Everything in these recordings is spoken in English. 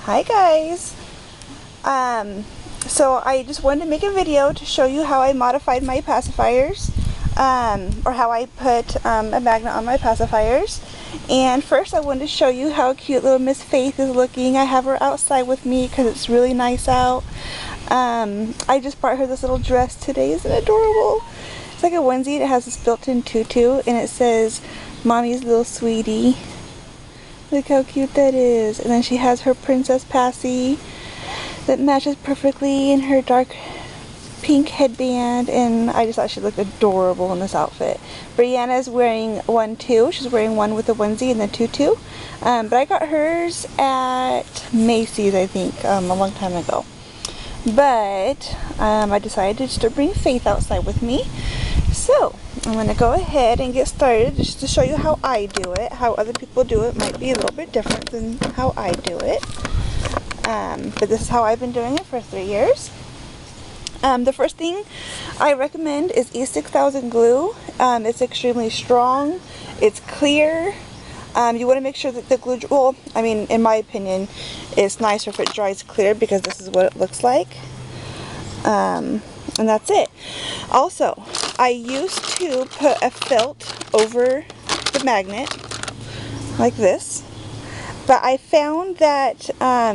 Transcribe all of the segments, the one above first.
Hi guys. So I just wanted to make a video to show you how I modified my pacifiers, or how I put a magnet on my pacifiers. And first I wanted to show you how cute little Miss Faith is looking. I have her outside with me because it's really nice out. I just bought her this little dress today. Isn't it adorable? It's like a onesie. It has this built-in tutu and it says Mommy's little sweetie. Look how cute that is. And then she has her princess passy that matches perfectly in her dark pink headband, and I just thought she looked adorable in this outfit. Brianna's wearing one too. She's wearing one with the onesie and the tutu. But I got hers at Macy's, I think, a long time ago. But I decided just to bring Faith outside with me. So I'm going to go ahead and get started just to show you how I do it. How other people do it might be a little bit different than how I do it. But this is how I've been doing it for 3 years. The first thing I recommend is E6000 glue. It's extremely strong. It's clear. You want to make sure that the glue, well, I mean, in my opinion, it's nicer if it dries clear because this is what it looks like. And that's it. Also, I used to put a felt over the magnet like this, but I found that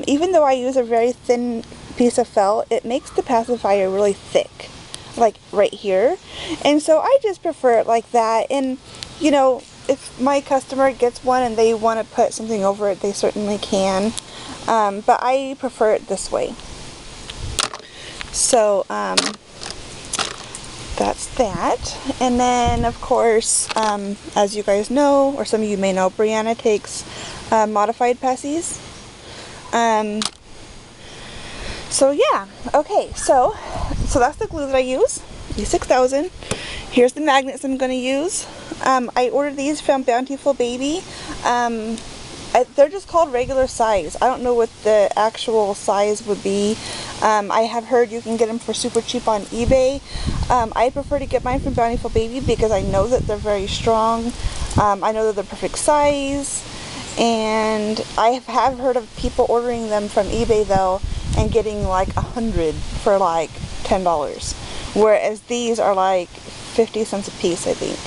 even though I use a very thin piece of felt, it makes the pacifier really thick, like right here, and so I just prefer it like that. And you know, if my customer gets one and they want to put something over it, they certainly can, but I prefer it this way. So that's that. And then of course, as you guys know, or some of you may know, Brianna takes modified passies. So yeah, okay, so that's the glue that I use, E6000. Here's the magnets I'm going to use. I ordered these from Bountiful Baby. They're just called regular size. I don't know what the actual size would be. I have heard you can get them for super cheap on eBay. I prefer to get mine from Bountiful Baby because I know that they're very strong. I know that they're perfect size. And I have heard of people ordering them from eBay though and getting like 100 for like $10. Whereas these are like 50 cents a piece, I think.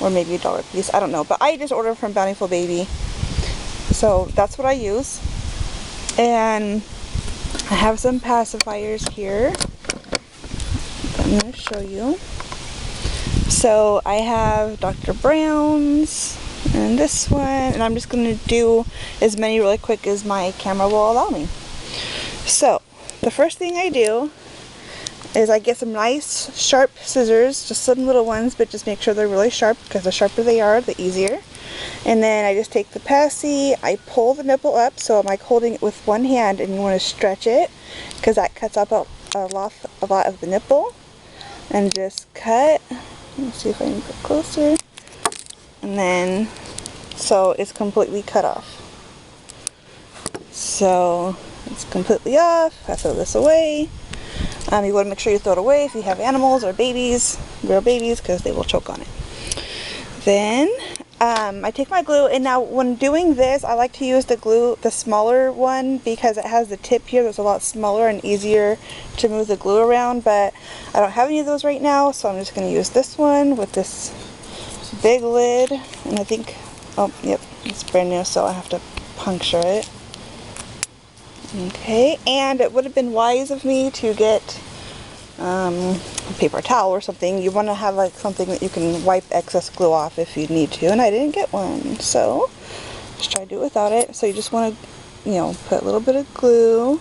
Or maybe $1 a piece, I don't know. But I just ordered from Bountiful Baby. So that's what I use. And I have some pacifiers here that I'm going to show you. So I have Dr. Brown's and this one, and I'm just going to do as many really quick as my camera will allow me. So the first thing I do is I get some nice sharp scissors, just some little ones, but just make sure they're really sharp because the sharper they are, the easier. And then I just take the passy, I pull the nipple up, so I'm like holding it with one hand, and you want to stretch it because that cuts up a lot of the nipple. And just cut. Let's see if I can get closer. And then, so it's completely cut off. So it's completely off. I throw this away. You want to make sure you throw it away if you have animals or babies, real babies, because they will choke on it. Then I take my glue, and now when doing this, I like to use the glue, the smaller one, because it has the tip here that's a lot smaller and easier to move the glue around, but I don't have any of those right now, so I'm just going to use this one with this big lid. And I think, oh yep, it's brand new, so I have to puncture it. Okay, and it would have been wise of me to get a paper towel or something. You want to have like something that you can wipe excess glue off if you need to, and I didn't get one, so just try to do it without it. So you just want to, you know, put a little bit of glue,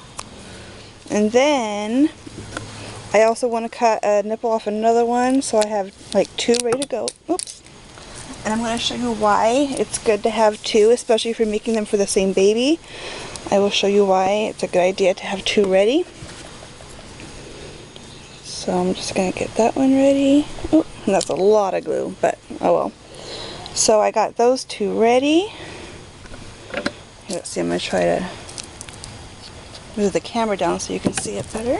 and then I also want to cut a nipple off another one, so I have like 2 ready to go. Oops. And I'm going to show you why it's good to have 2, especially if you're making them for the same baby. I will show you why it's a good idea to have 2 ready. So I'm just going to get that one ready. Oh, and that's a lot of glue, but oh well. So I got those 2 ready. Let's see, I'm going to try to move the camera down so you can see it better.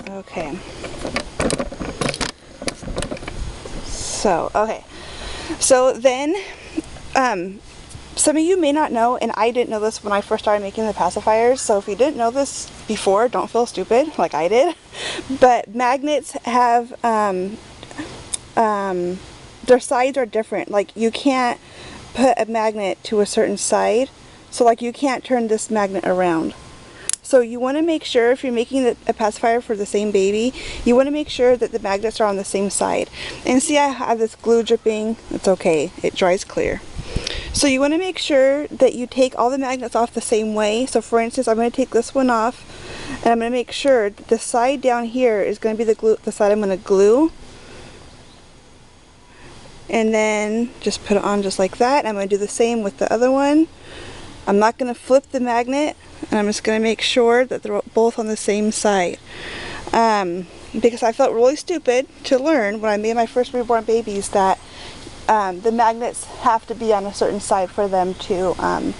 Okay. So, okay. So then, some of you may not know, and I didn't know this when I first started making the pacifiers, so if you didn't know this before, don't feel stupid like I did. But magnets have, their sides are different. Like, you can't put a magnet to a certain side, so like you can't turn this magnet around. So you want to make sure, if you're making a pacifier for the same baby, you want to make sure that the magnets are on the same side. And see, I have this glue dripping. It's okay, it dries clear. So you want to make sure that you take all the magnets off the same way. So for instance, I'm going to take this one off, and I'm going to make sure that the side down here is going to be the side I'm going to glue. And then just put it on just like that. I'm going to do the same with the other one. I'm not going to flip the magnet, and I'm just going to make sure that they're both on the same side. Because I felt really stupid to learn when I made my first Reborn Babies that the magnets have to be on a certain side for them to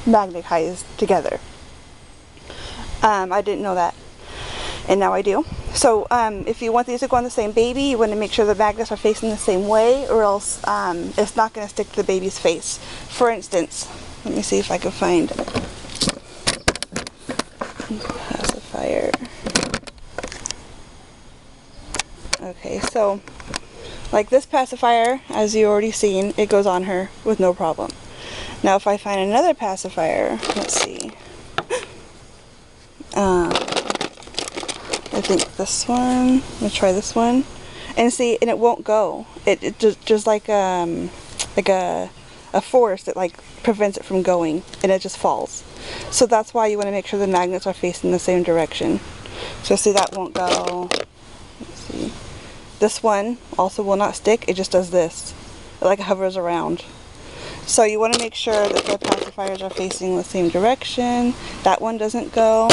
magnetize together. I didn't know that, and now I do. So if you want these to go on the same baby, you want to make sure the magnets are facing the same way, or else it's not going to stick to the baby's face. For instance, let me see if I can find pacifier. Okay, so like this pacifier, as you already seen, it goes on her with no problem. Now if I find another pacifier, let's see. I think this one. I'm gonna try this one, and see, and it won't go. It just like a force that like prevents it from going, and it just falls. So that's why you want to make sure the magnets are facing the same direction. So see, that won't go. Let's see. This one also will not stick. It just does this. It like hovers around. So you want to make sure that the pacifiers are facing the same direction. That one doesn't go.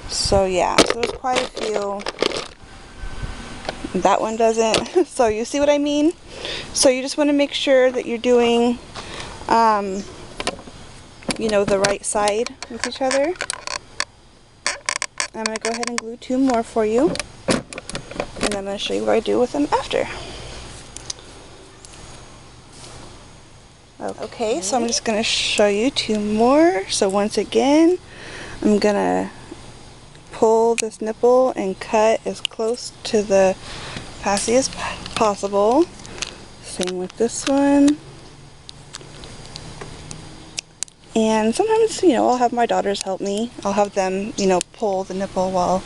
So yeah, so there's quite a few. That one doesn't. So you see what I mean? So you just want to make sure that you're doing, you know, the right side with each other. I'm going to go ahead and glue two more for you. And then I'm going to show you what I do with them after. Okay, so I'm just going to show you two more. So once again, I'm going to pull this nipple and cut as close to the passy as possible. Same with this one. And sometimes, you know, I'll have my daughters help me. I'll have them, you know, pull the nipple while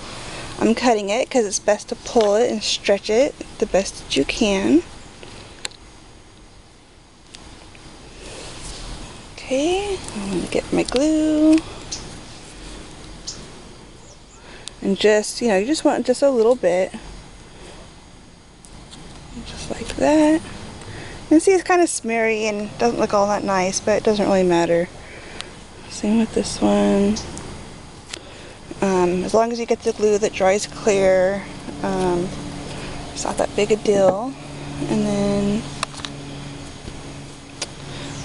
I'm cutting it, because it's best to pull it and stretch it the best that you can. Okay, I'm going to get my glue. And just, you know, you just want just a little bit. Just like that. And see, it's kind of smeary and doesn't look all that nice, but it doesn't really matter. Same with this one. As long as you get the glue that dries clear, it's not that big a deal. And then,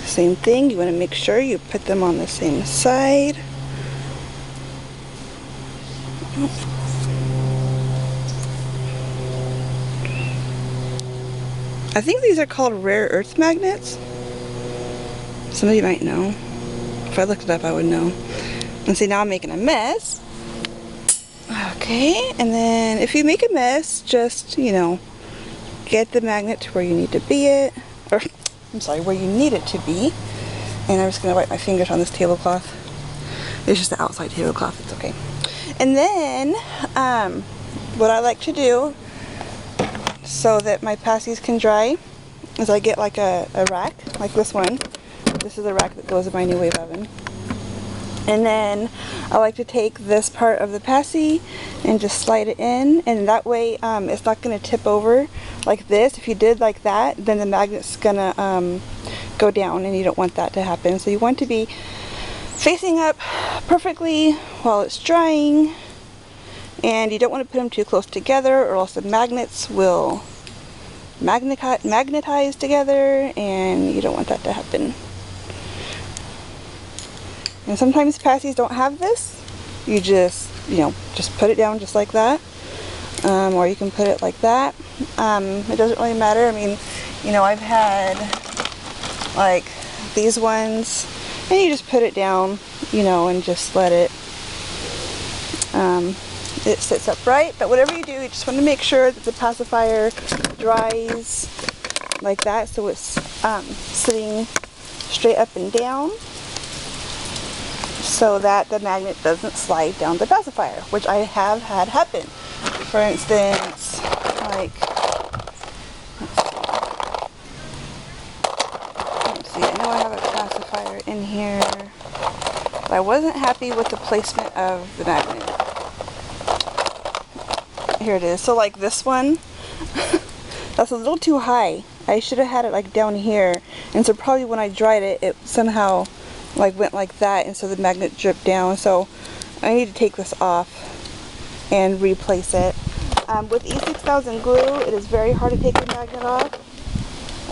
same thing, you want to make sure you put them on the same side. I think these are called rare earth magnets. Some of you might know. If I looked it up, I would know. And see, now I'm making a mess. Okay, and then if you make a mess, just, you know, get the magnet to where you need to be it. Or, I'm sorry, where you need it to be. And I'm just going to wipe my fingers on this tablecloth. It's just the outside tablecloth, it's okay. And then, what I like to do, so that my passies can dry, is I get like a rack, like this one. This is the rack that goes in my new wave oven. And then I like to take this part of the passy and just slide it in, and that way it's not going to tip over like this. If you did like that, then the magnet's going to go down, and you don't want that to happen. So you want to be facing up perfectly while it's drying, and you don't want to put them too close together, or else the magnets will magnetize together, and you don't want that to happen. And sometimes passies don't have this. You just, you know, just put it down just like that, or you can put it like that. It doesn't really matter. I mean, you know, I've had like these ones, and you just put it down, you know, and just let it it sits upright. But whatever you do, you just want to make sure that the pacifier dries like that, so it's sitting straight up and down, so that the magnet doesn't slide down the pacifier, which I have had happen. For instance, like, let's see, I know I have a pacifier in here, but I wasn't happy with the placement of the magnet. Here it is. So like this one, that's a little too high. I should have had it like down here, and so probably when I dried it, it somehow like went like that, and so the magnet dripped down. So I need to take this off and replace it. With E6000 glue, it is very hard to take the magnet off.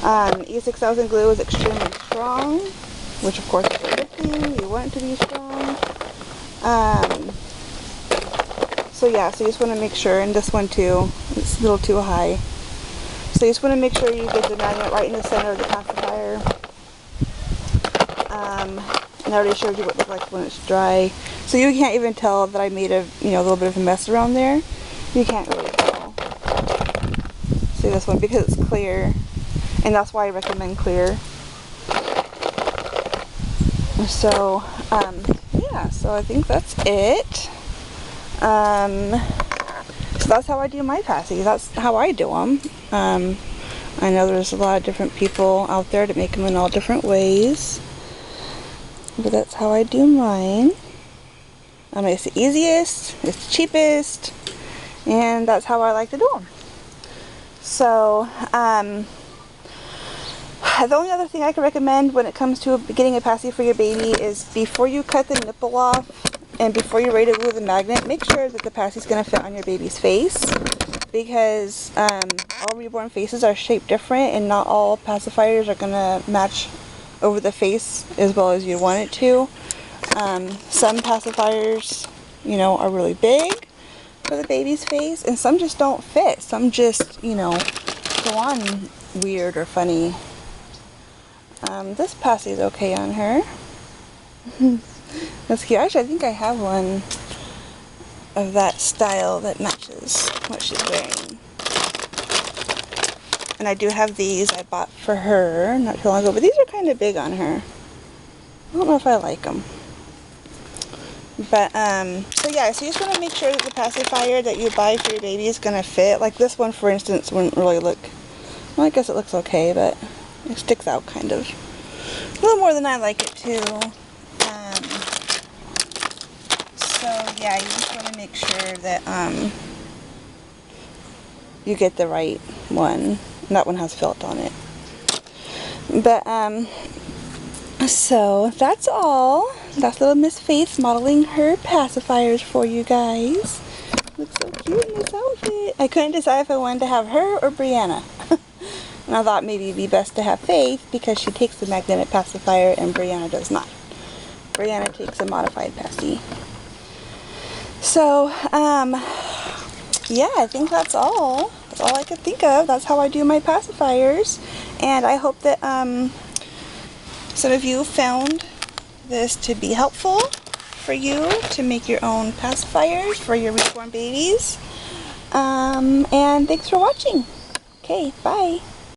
E6000 glue is extremely strong, which of course is a good thing. You want it to be strong. So yeah, so you just want to make sure, and this one too, it's a little too high. So you just want to make sure you get the magnet right in the center of the pacifier. And I already showed you what it looks like when it's dry. So you can't even tell that I made a, you know, a little bit of a mess around there. You can't really tell. See this one, because it's clear, and that's why I recommend clear. So yeah, so I think that's it. So that's how I do my passies. That's how I do them. I know there's a lot of different people out there that make them in all different ways, but that's how I do mine. It's the easiest, it's the cheapest, and that's how I like to do them. So, the only other thing I can recommend when it comes to getting a passy for your baby is before you cut the nipple off and before you're ready to glue the magnet, make sure that the passy is going to fit on your baby's face, because all reborn faces are shaped different, and not all pacifiers are going to match over the face as well as you want it to. Some pacifiers, you know, are really big for the baby's face, and some just don't fit. Some just, you know, go on weird or funny. This passy is okay on her. That's cute. Actually, I think I have one of that style that matches what she's wearing. And I do have these I bought for her not too long ago, but these are kind of big on her. I don't know if I like them. But, so yeah, so you just want to make sure that the pacifier that you buy for your baby is going to fit. Like this one, for instance, wouldn't really look, well, I guess it looks okay, but it sticks out kind of. A little more than I like it to. So yeah, you just want to make sure that you get the right one. That one has felt on it. But so that's all. That's little Miss Faith modeling her pacifiers for you guys. Looks so cute in this outfit. I couldn't decide if I wanted to have her or Brianna. And I thought maybe it'd be best to have Faith because she takes the magnetic pacifier and Brianna does not. Brianna takes a modified passy. So, yeah, I think that's all. That's all I could think of. That's how I do my pacifiers. And I hope that some of you found this to be helpful for you to make your own pacifiers for your reborn babies. And thanks for watching. Okay, bye.